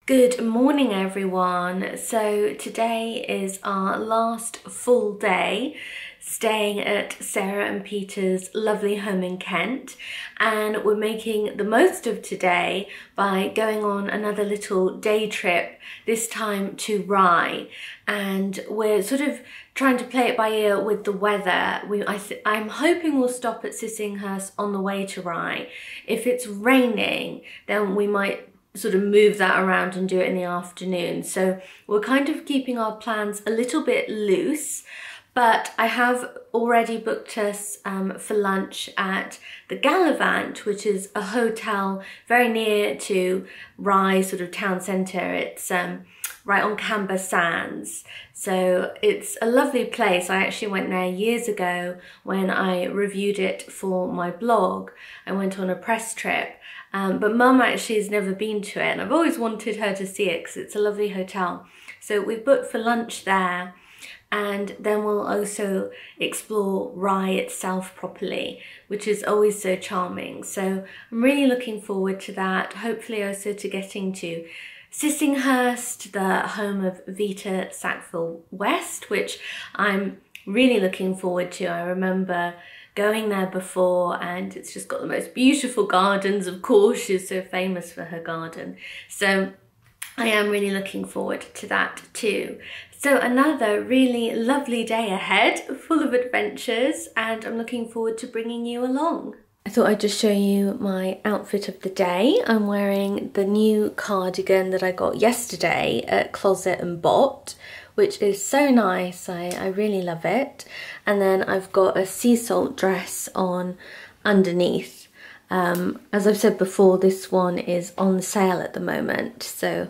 Good morning everyone. So today is our last full day staying at Sarah and Peter's lovely home in Kent, and we're making the most of today by going on another little day trip, this time to Rye, and we're sort of trying to play it by ear with the weather. I'm hoping we'll stop at Sissinghurst on the way to Rye. If it's raining, then we might sort of move that around and do it in the afternoon. So we're kind of keeping our plans a little bit loose, but I have already booked us for lunch at the Gallivant, which is a hotel very near to Rye sort of town centre. It's right on Camber Sands. So it's a lovely place. I actually went there years ago when I reviewed it for my blog. I went on a press trip. But Mum actually has never been to it, and I've always wanted her to see it because it's a lovely hotel. So we've booked for lunch there, and then we'll also explore Rye itself properly, which is always so charming. So I'm really looking forward to that. Hopefully also to getting to Sissinghurst, the home of Vita Sackville-West, which I'm really looking forward to. I remember going there before, and it's just got the most beautiful gardens. Of course, she's so famous for her garden. So I am really looking forward to that too. So another really lovely day ahead, full of adventures, and I'm looking forward to bringing you along. I thought I'd just show you my outfit of the day. I'm wearing the new cardigan that I got yesterday at Closet and Bot, which is so nice. I really love it. And then I've got a sea salt dress on underneath. As I've said before, this one is on sale at the moment, so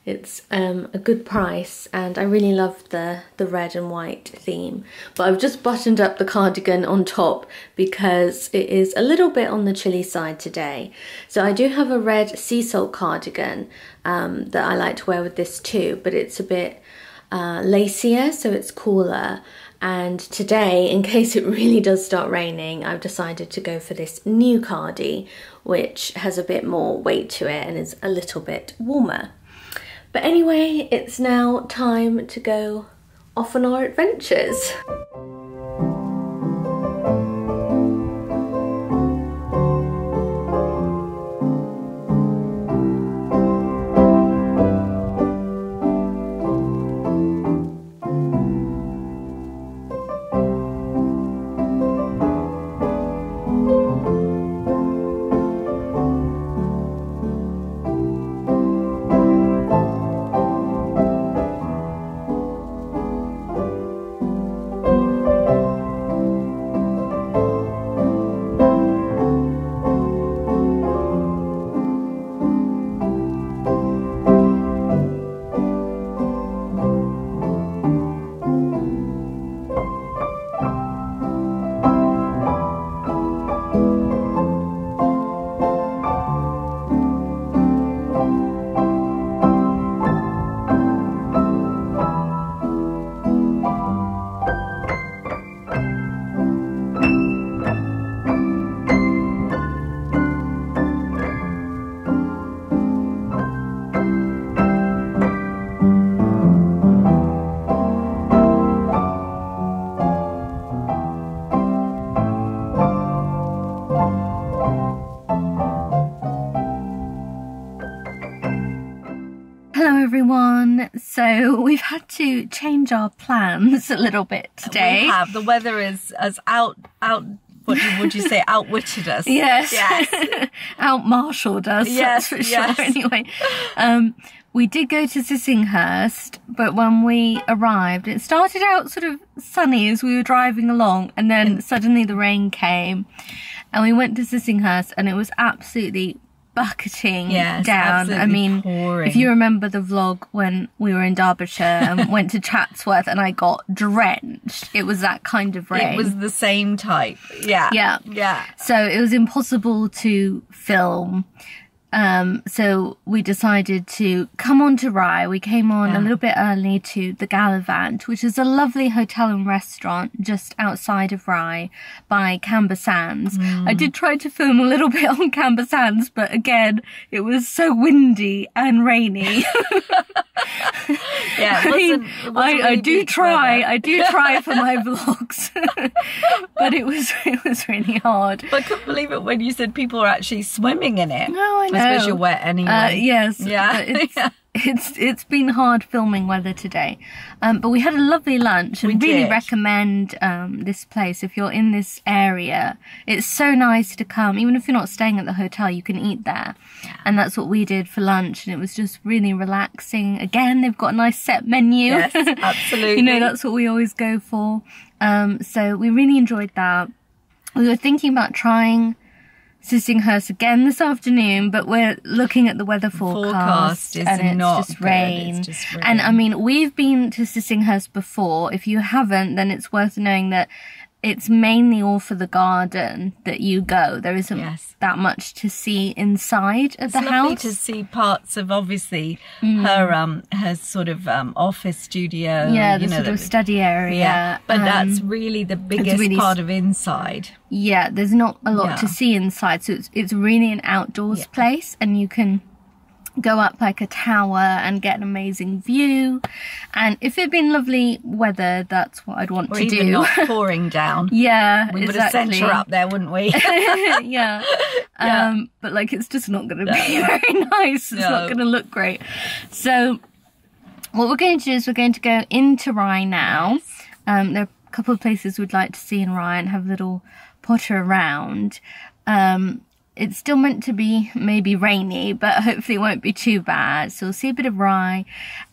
it's a good price, and I really love the red and white theme. But I've just buttoned up the cardigan on top because it is a little bit on the chilly side today. So I do have a red sea salt cardigan that I like to wear with this too, but it's a bit lacier, so it's cooler. And today, in case it really does start raining, I've decided to go for this new cardi, which has a bit more weight to it and is a little bit warmer. But anyway, it's now time to go off on our adventures. Everyone, so we've had to change our plans a little bit today. We have. The weather is as what would you say, outwitted us. Yes. Out-marshalled us, yes, that's for sure. Anyway, we did go to Sissinghurst, but when we arrived, it started out sort of sunny as we were driving along, and then suddenly the rain came, and we went to Sissinghurst, and it was absolutely bucketing down. I mean, pouring. If you remember the vlog when we were in Derbyshire and went to Chatsworth and I got drenched, it was that kind of rain. It was the same type. Yeah. So it was impossible to film. So we decided to come on to Rye. We came on a little bit early to the Gallivant, which is a lovely hotel and restaurant just outside of Rye by Camber Sands. I did try to film a little bit on Camber Sands, but again, it was so windy and rainy. Yeah, I do try for my vlogs, but it was really hard. But I couldn't believe it when you said people are actually swimming in it. No, I know. I suppose you're wet anyway. Yes. Yeah. It's been hard filming weather today, but we had a lovely lunch and really recommend this place if you're in this area. It's so nice to come, even if you're not staying at the hotel, you can eat there, and that's what we did for lunch, and it was just really relaxing. Again, they've got a nice set menu. Yes, absolutely. You know, that's what we always go for. So we really enjoyed that. We were thinking about trying Sissinghurst again this afternoon, but we're looking at the weather forecast is and it's not just good. rain. It's just rain. And I mean, we've been to Sissinghurst before. If you haven't, then it's worth knowing that it's mainly all for the garden that you go. There isn't that much to see inside of the house. It's lovely to see parts of, obviously, her sort of office studio. Yeah, the sort of study area. Yeah, but that's really the biggest part of inside. Yeah, there's not a lot to see inside. So it's really an outdoors place, and you can go up like a tower and get an amazing view. And if it'd been lovely weather, that's what I'd want to do. Not pouring down. Yeah, we would have sent her up there, wouldn't we? Yeah. But like, it's just not going to be very nice. It's not going to look great. So what we're going to do is we're going to go into Rye now. There are a couple of places we'd like to see in Rye and have a little potter around. It's still meant to be maybe rainy, but hopefully it won't be too bad. So we'll see a bit of Rye.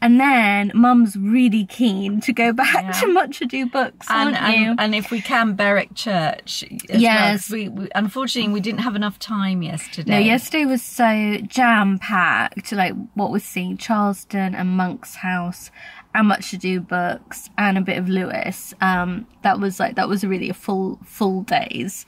And then Mum's really keen to go back to Much Ado Books, aren't you? And if we can, Berwick Church. Yes. Well, we unfortunately, we didn't have enough time yesterday. No, yesterday was so jam-packed. Like, what we're seeing, Charleston and Monk's House and Much Ado Books and a bit of Lewis. That was really a full day's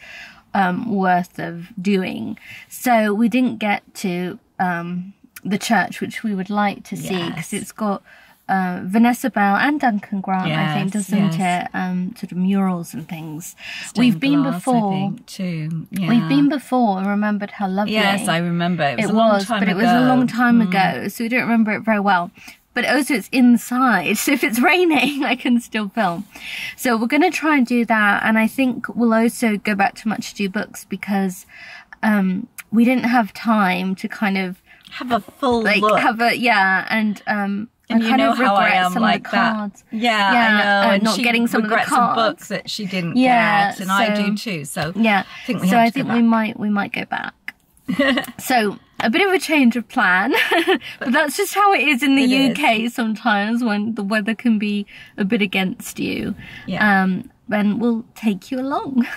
worth of doing. So we didn't get to the church, which we would like to see, because it's got Vanessa Bell and Duncan Grant, I think, doesn't it? Sort of murals and things. We've been before, I think, too. Yeah. We've been before and remembered how lovely. Yes, I remember. It was a long time ago. But it was a long time ago, so we don't remember it very well. But also it's inside, so if it's raining, I can still film. So we're going to try and do that, and I think we'll also go back to Much Ado Books because we didn't have time to kind of have a full look. And I you know how I am some like of the cards. that. Yeah, I know. And not she getting some of the cards. regrets a book that she didn't get, and I do too. So yeah, I think we have to go back. we might go back. So a bit of a change of plan, but that's just how it is in the UK sometimes when the weather can be a bit against you. Then we'll take you along.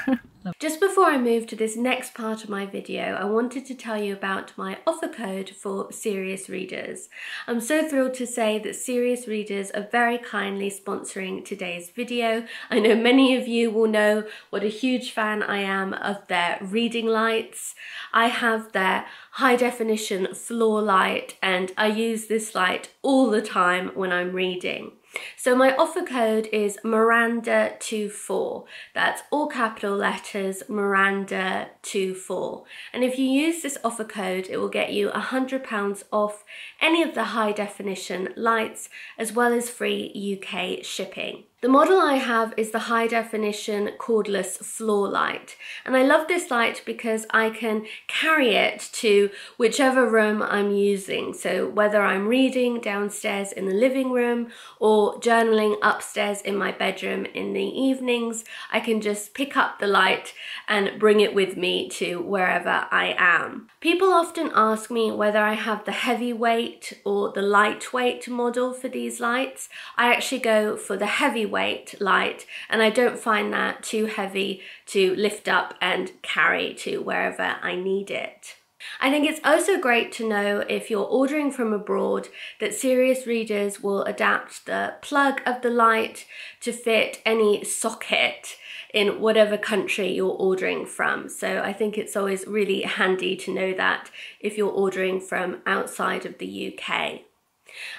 Just before I move to this next part of my video, I wanted to tell you about my offer code for Serious Readers. I'm so thrilled to say that Serious Readers are very kindly sponsoring today's video. I know many of you will know what a huge fan I am of their reading lights. I have their high definition floor light, and I use this light all the time when I'm reading. So my offer code is Miranda24. That's all capital letters, Miranda24. And if you use this offer code, it will get you £100 off any of the high definition lights, as well as free UK shipping. The model I have is the high definition cordless floor light, and I love this light because I can carry it to whichever room I'm using. So whether I'm reading downstairs in the living room or journaling upstairs in my bedroom in the evenings, I can just pick up the light and bring it with me to wherever I am. People often ask me whether I have the heavyweight or the lightweight model for these lights. I actually go for the heavyweight light, and I don't find that too heavy to lift up and carry to wherever I need it. I think it's also great to know, if you're ordering from abroad, that Serious Readers will adapt the plug of the light to fit any socket in whatever country you're ordering from. So I think it's always really handy to know that if you're ordering from outside of the UK.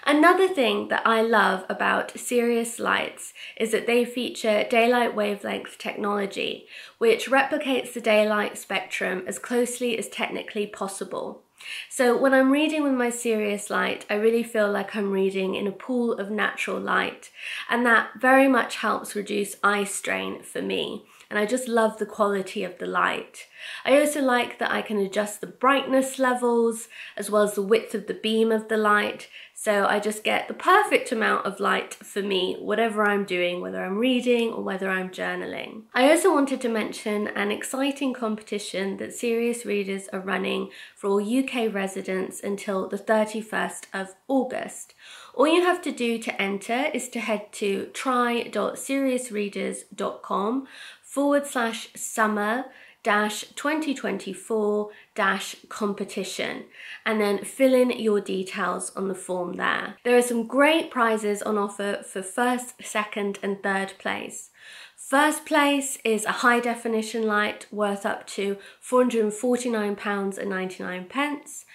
Another thing that I love about Sirius lights is that they feature daylight wavelength technology, which replicates the daylight spectrum as closely as technically possible. So when I'm reading with my Sirius light, I really feel like I'm reading in a pool of natural light, and that very much helps reduce eye strain for me. And I just love the quality of the light. I also like that I can adjust the brightness levels as well as the width of the beam of the light. So I just get the perfect amount of light for me, whatever I'm doing, whether I'm reading or whether I'm journaling. I also wanted to mention an exciting competition that Sirius readers are running for all UK residents until the 31st of August. All you have to do to enter is to head to try.seriousreaders.com/summer-2024-competition and then fill in your details on the form there. There are some great prizes on offer for first, second and third place. First place is a high definition light worth up to £449.99.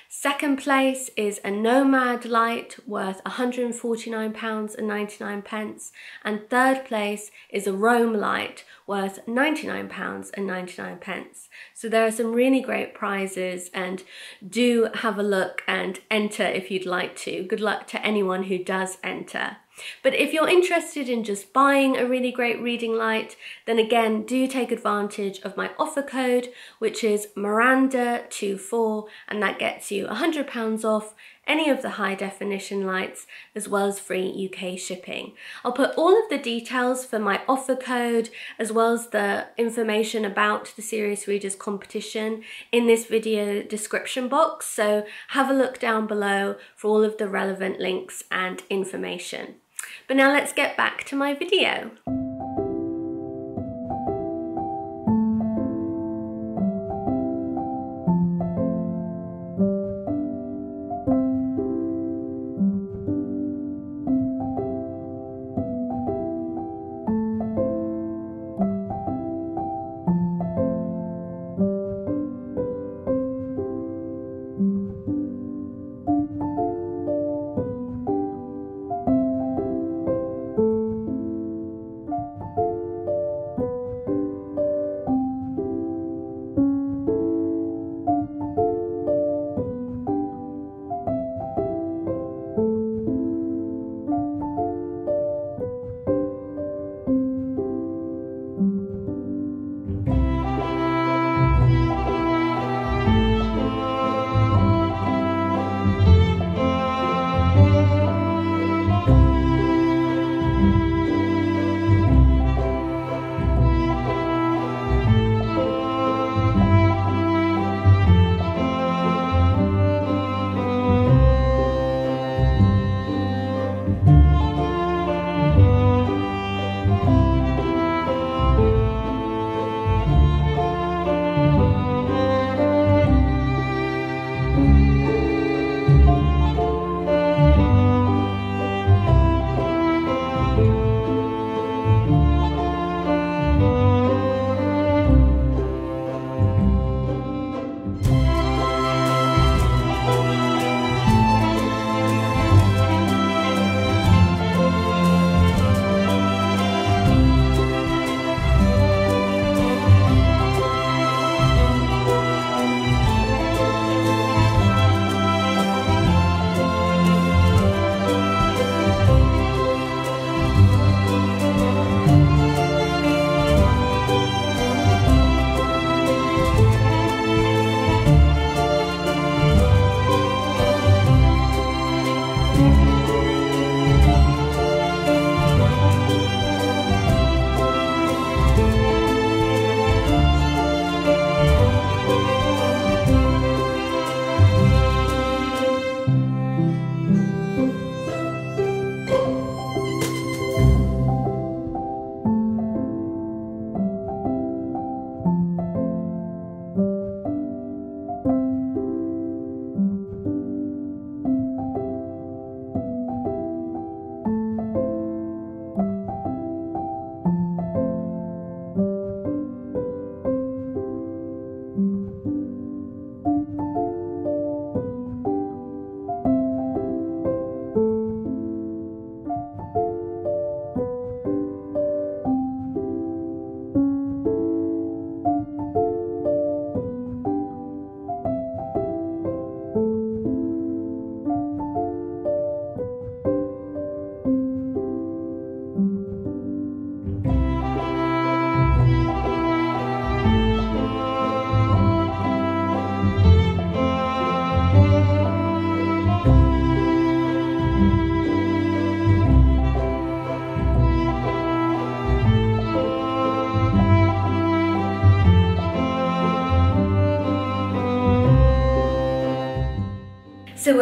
Second place is a Nomad light worth £149.99, and third place is a Roam light worth £99.99. So there are some really great prizes, and do have a look and enter if you'd like to. Good luck to anyone who does enter. But if you're interested in just buying a really great reading light, then again, do take advantage of my offer code, which is Miranda24, and that gets you £100 off any of the high definition lights, as well as free UK shipping. I'll put all of the details for my offer code, as well as the information about the Sirius Readers competition in this video description box. So have a look down below for all of the relevant links and information. But now let's get back to my video.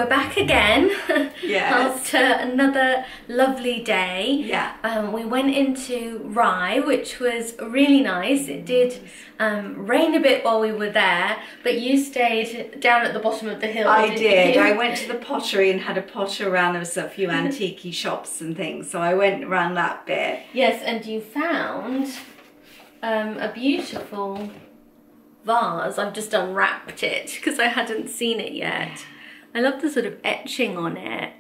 we're back again. Yes. After another lovely day. Yeah. We went into Rye, which was really nice. It did rain a bit while we were there, but you stayed down at the bottom of the hill. I did. You? I went to the pottery and had a potter around. There was a few antique shops and things, so I went around that bit. Yes, and you found a beautiful vase. I've just unwrapped it because I hadn't seen it yet. I love the sort of etching on it.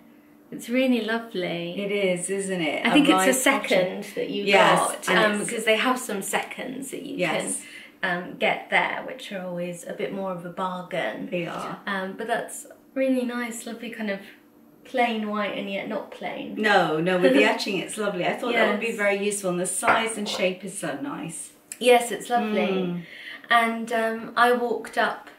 It's really lovely. It is, isn't it? I think it's a second that you got, because they have some seconds that you can get there, which are always a bit more of a bargain. They are. But that's really nice, lovely kind of plain white and yet not plain. No, with the etching it's lovely. I thought that would be very useful, and the size and shape is so nice. Yes, it's lovely. And I walked up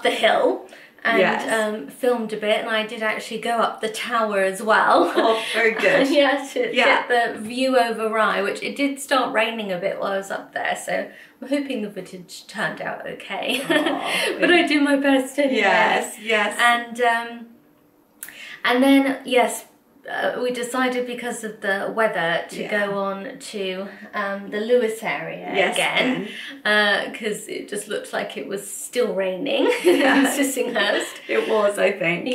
the hill and filmed a bit, and I did actually go up the tower as well. Oh, very good. To get the view over Rye, which it did start raining a bit while I was up there, so I'm hoping the footage turned out okay. Oh, but I do my best anyway. Yes. And then, we decided because of the weather to go on to the Lewis area again, because it just looked like it was still raining in Sissinghurst. It was, I think.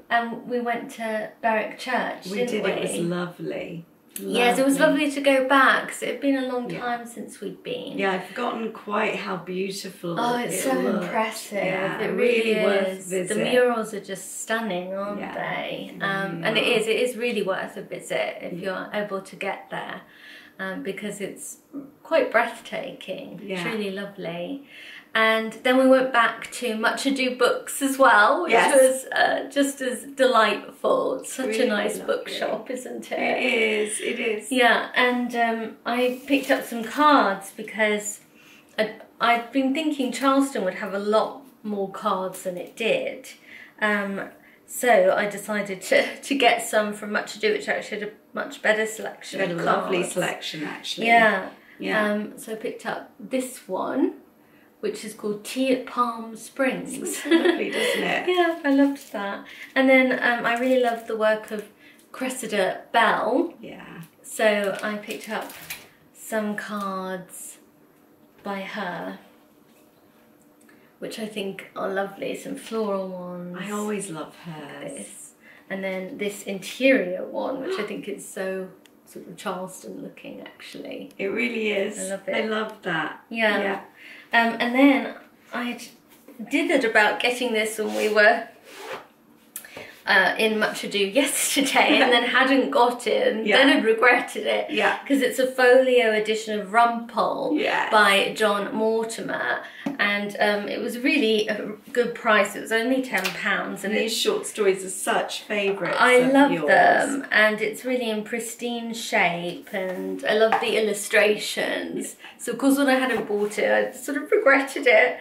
And we went to Berwick Church, we did. It was lovely. Yes, it was lovely to go back because it had been a long time since we'd been. Yeah, I've forgotten quite how beautiful it's so impressive. Yeah, it really worth is. a visit. The murals are just stunning, aren't they? And it is really worth a visit if you're able to get there, because it's quite breathtaking. It's really lovely. And then we went back to Much Ado Books as well, which was just as delightful. It's such a nice bookshop, isn't it? It is. Yeah, and I picked up some cards because I'd been thinking Charleston would have a lot more cards than it did. So I decided to get some from Much Ado, which actually had a much better selection of cards. Lovely selection, actually. Yeah. So I picked up this one, which is called Tea at Palm Springs. It's lovely, doesn't it? Yeah, I loved that. And then I really loved the work of Cressida Bell. Yeah. So I picked up some cards by her, which I think are lovely, some floral ones. I always love hers. And then this interior one, which I think is so sort of Charleston looking, actually. It really is. I love it. I love that. Yeah. And then I dithered about getting this when we were in Much Ado yesterday, and then hadn't got it, and then had regretted it. Yeah. Because it's a folio edition of Rumpole by John Mortimer, and it was really a good price. It was only £10, and these short stories are such favourites. I love them, and it's really in pristine shape, and I love the illustrations. So of course when I hadn't bought it, I sort of regretted it.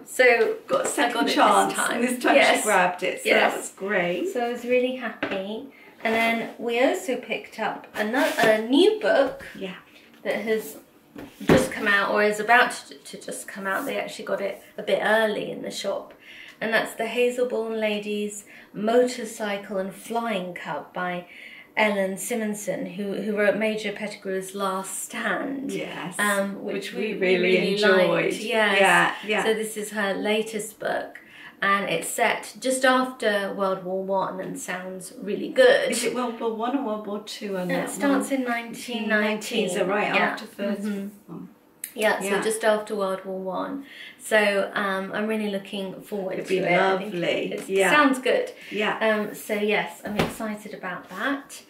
So got a second chance, and this time she grabbed it, so that was great. So I was really happy. And then we also picked up a new book that has just come out, or is about to just come out. They actually got it a bit early in the shop, and that's the Hazelbourne Ladies Motorcycle and Flying Cup by Ellen Simonson, who wrote Major Pettigrew's Last Stand. Yes, which we really enjoyed. Liked. Yes. Yeah. So this is her latest book, and it's set just after World War I and sounds really good. Is it World War I or World War II? It starts in 1919. So after first. Yeah, so just after World War I. So I'm really looking forward to it. Lovely. It sounds good. Yeah. So yes, I'm excited about that.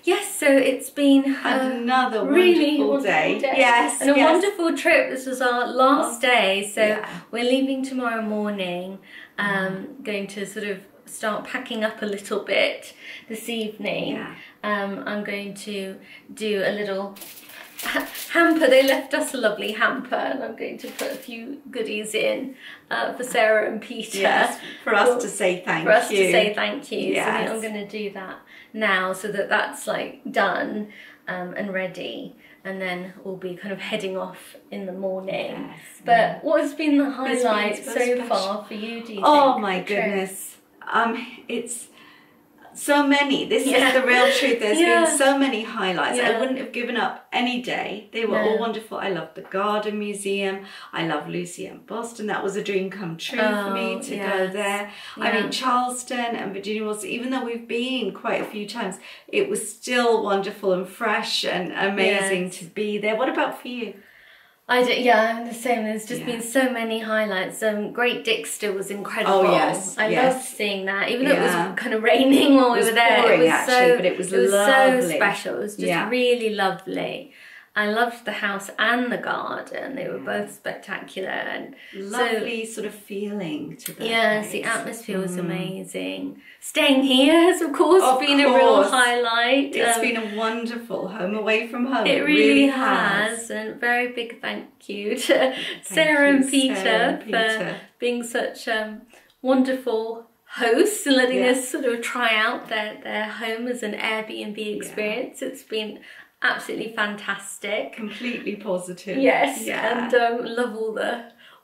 Yes, so it's been another really wonderful day. Yes. And a wonderful trip. This was our last day, so we're leaving tomorrow morning. Going to sort of start packing up a little bit this evening. Yeah. I'm going to do a little hamper. They left us a lovely hamper, and I'm going to put a few goodies in for Sarah and Peter. For us to say thank you. For us to say thank you. Yes. So I'm going to do that now, so that's like done and ready, and then we'll be kind of heading off in the morning. Yes. But what has been the highlight so far for you, do you think? Oh my goodness. It's so many. This is the real truth. There's been so many highlights. I wouldn't have given up any day. They were all wonderful. I loved the Garden Museum. I love Lucy and Boston. That was a dream come true for me to go there. I mean, Charleston and Virginia Walls, even though we've been quite a few times, it was still wonderful and fresh and amazing to be there. What about for you? I'm the same. There's just been so many highlights. Great Dixter was incredible. Oh yes, I loved seeing that, even though it was kind of raining while we were there. Pouring, it was actually, but it was lovely. So special. It was just really lovely. I loved the house and the garden. They were both spectacular and lovely sort of feeling to the place. The atmosphere was amazing. Staying here has of course been a real highlight. It's been a wonderful home away from home. It really has. And very big thank you to Sarah and Peter for being such wonderful hosts and letting us sort of try out their home as an Airbnb experience. It's been absolutely fantastic. Completely positive. Yes, and love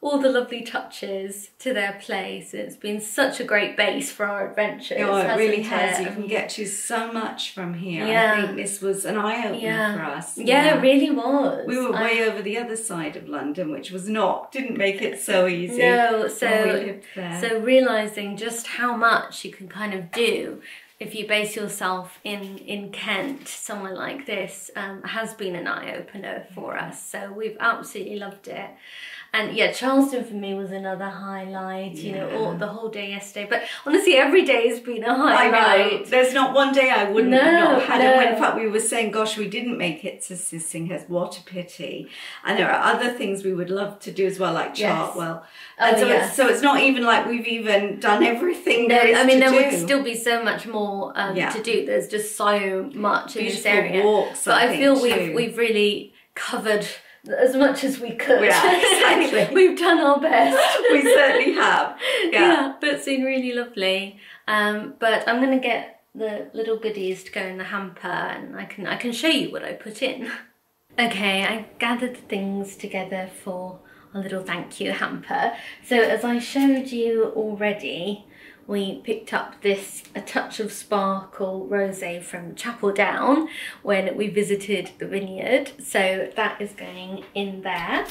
all the lovely touches to their place. It's been such a great base for our adventures. Oh, it really has. You can get to so much from here. I think this was an eye-opener for us. Yeah, it really was. We were way over the other side of London, which was didn't make it so easy. No, so realising just how much you can kind of do if you base yourself in Kent, somewhere like this, has been an eye-opener for us. So we've absolutely loved it. And Charleston for me was another highlight, you know, the whole day yesterday. But honestly, every day has been a highlight. I know. There's not one day I wouldn't have not had it. In fact, we were saying, gosh, we didn't make it to Sissinghurst. What a pity. And there are other things we would love to do as well, like Chartwell. And so it's not even like we've even done everything there is to do. There would still be so much more to do. There's just so much in this area. Walks, but I feel we've really covered as much as we could. Yeah, exactly. We've done our best. We certainly have. But it's been really lovely. But I'm going to get the little goodies to go in the hamper, and I can show you what I put in. Okay, I gathered things together for a little thank you hamper. So as I showed you already, we picked up this A Touch of Sparkle rosé from Chapel Down when we visited the vineyard. So that is going in there.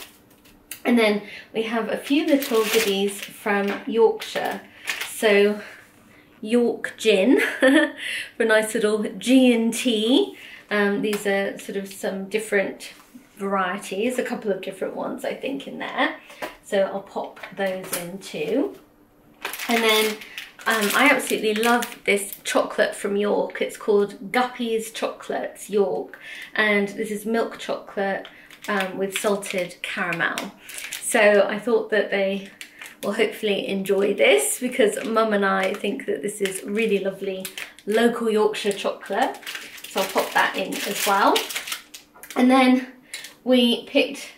And then we have a few little goodies from Yorkshire. So York gin for a nice little G&T. These are sort of some different varieties, a couple of different ones I think in there. So I'll pop those in too. And then I absolutely love this chocolate from York. It's called Guppy's Chocolates York, and this is milk chocolate with salted caramel. So I thought that they will hopefully enjoy this, because Mum and I think that this is really lovely local Yorkshire chocolate. So I'll pop that in as well. And then we picked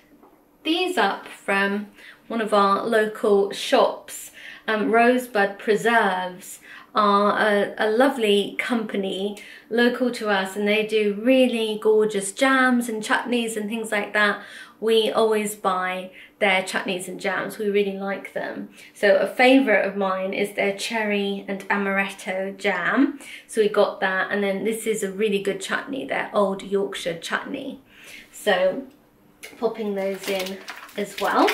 these up from one of our local shops. Rosebud Preserves are a lovely company local to us, and they do really gorgeous jams and chutneys and things like that. We always buy their chutneys and jams. We really like them. So a favourite of mine is their cherry and amaretto jam. So we got that, and then this is a really good chutney, their Old Yorkshire chutney. So popping those in as well.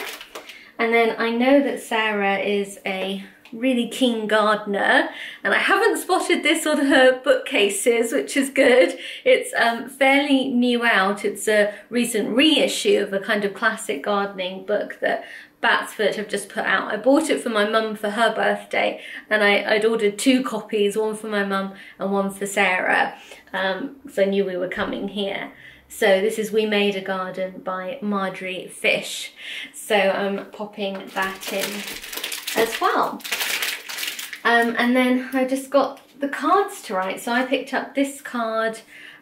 And then I know that Sarah is a really keen gardener, and I haven't spotted this on her bookcases, which is good. It's fairly new out. It's a recent reissue of a kind of classic gardening book that Batsford have just put out. I bought it for my mum for her birthday, and I'd ordered 2 copies, one for my mum and one for Sarah, because I knew we were coming here. So this is We Made a Garden by Marjorie Fish. So I'm popping that in as well. And then I just got the cards to write. So I picked up this card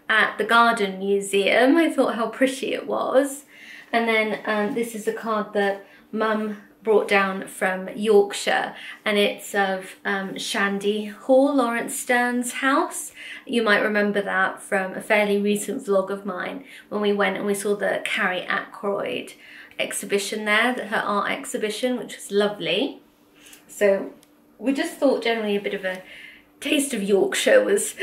at the Garden Museum. I thought how pretty it was. And then this is a card that Mum brought down from Yorkshire, and it's of Shandy Hall, Lawrence Stern's house. You might remember that from a fairly recent vlog of mine when we went and we saw the Carrie Ackroyd exhibition there, her art exhibition, which was lovely. So we just thought generally a bit of a taste of Yorkshire was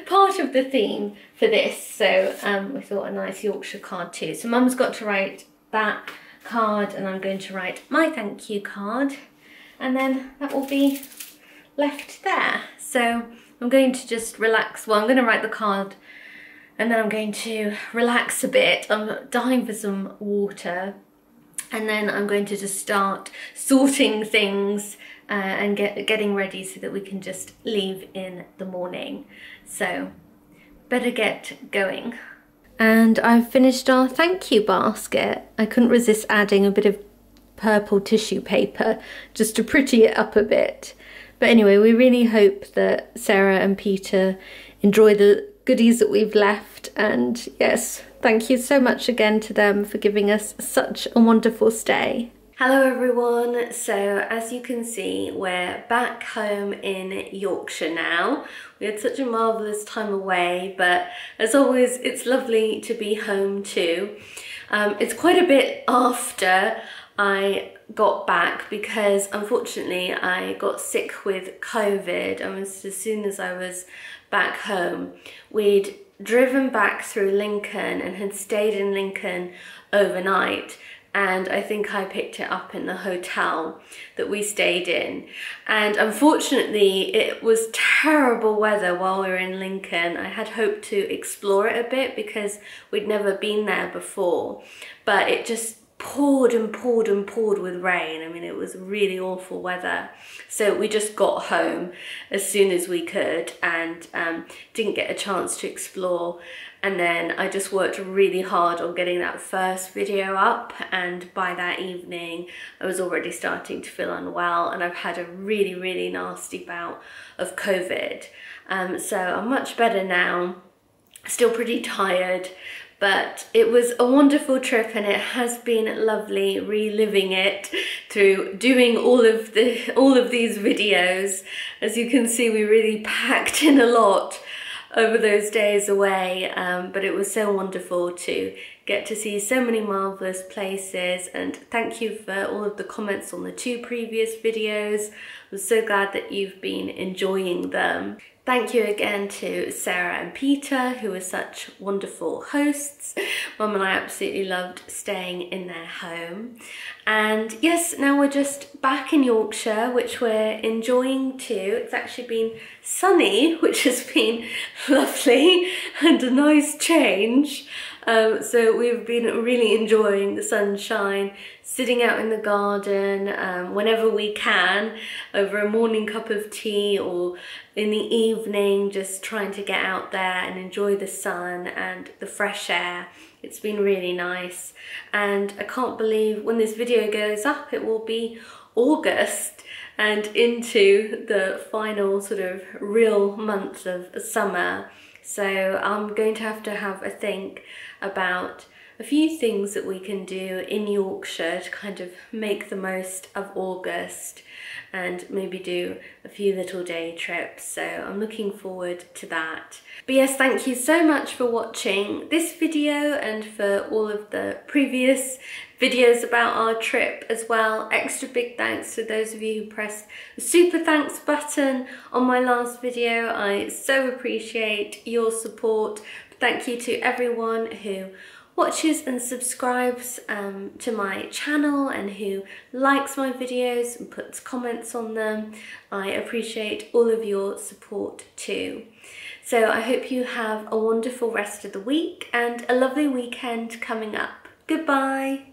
part of the theme for this, so we thought a nice Yorkshire card too. So Mum's got to write that card and I'm going to write my thank you card, and then that will be left there. So I'm going to just relax. Well, I'm going to write the card and then I'm going to relax a bit. I'm dying for some water, and then I'm going to just start sorting things and getting ready so that we can just leave in the morning. So better get going. And I've finished our thank you basket. I couldn't resist adding a bit of purple tissue paper just to pretty it up a bit. But anyway, we really hope that Sarah and Peter enjoy the goodies that we've left, and yes, thank you so much again to them for giving us such a wonderful stay. Hello everyone, so as you can see we're back home in Yorkshire now. We had such a marvellous time away, but as always it's lovely to be home too. It's quite a bit after I got back because unfortunately I got sick with COVID. As soon as I was back home, we'd driven back through Lincoln and had stayed in Lincoln overnight, and I think I picked it up in the hotel that we stayed in. And unfortunately it was terrible weather while we were in Lincoln. I had hoped to explore it a bit because we'd never been there before, but it just poured and poured and poured with rain. I mean, it was really awful weather. So we just got home as soon as we could and didn't get a chance to explore. And then I just worked really hard on getting that first video up, and by that evening I was already starting to feel unwell, and I've had a really nasty bout of COVID. So I'm much better now, still pretty tired, but it was a wonderful trip and it has been lovely reliving it through doing all of these videos. As you can see, we really packed in a lot over those days away, but it was so wonderful to get to see so many marvellous places, and thank you for all of the comments on the 2 previous videos. I'm so glad that you've been enjoying them. Thank you again to Sarah and Peter, who were such wonderful hosts. Mum and I absolutely loved staying in their home. And yes, now we're just back in Yorkshire, which we're enjoying too. It's actually been sunny, which has been lovely and a nice change. So we've been really enjoying the sunshine, sitting out in the garden whenever we can, over a morning cup of tea or in the evening, just trying to get out there and enjoy the sun and the fresh air. It's been really nice, and I can't believe when this video goes up it will be August and into the final sort of real month of summer. So I'm going to have a think about a few things that we can do in Yorkshire to kind of make the most of August, and maybe do a few little day trips. So I'm looking forward to that. But yes, thank you so much for watching this video and for all of the previous videos about our trip as well. Extra big thanks to those of you who pressed the super thanks button on my last video. I so appreciate your support. Thank you to everyone who watches and subscribes to my channel and who likes my videos and puts comments on them. I appreciate all of your support too. So I hope you have a wonderful rest of the week and a lovely weekend coming up. Goodbye.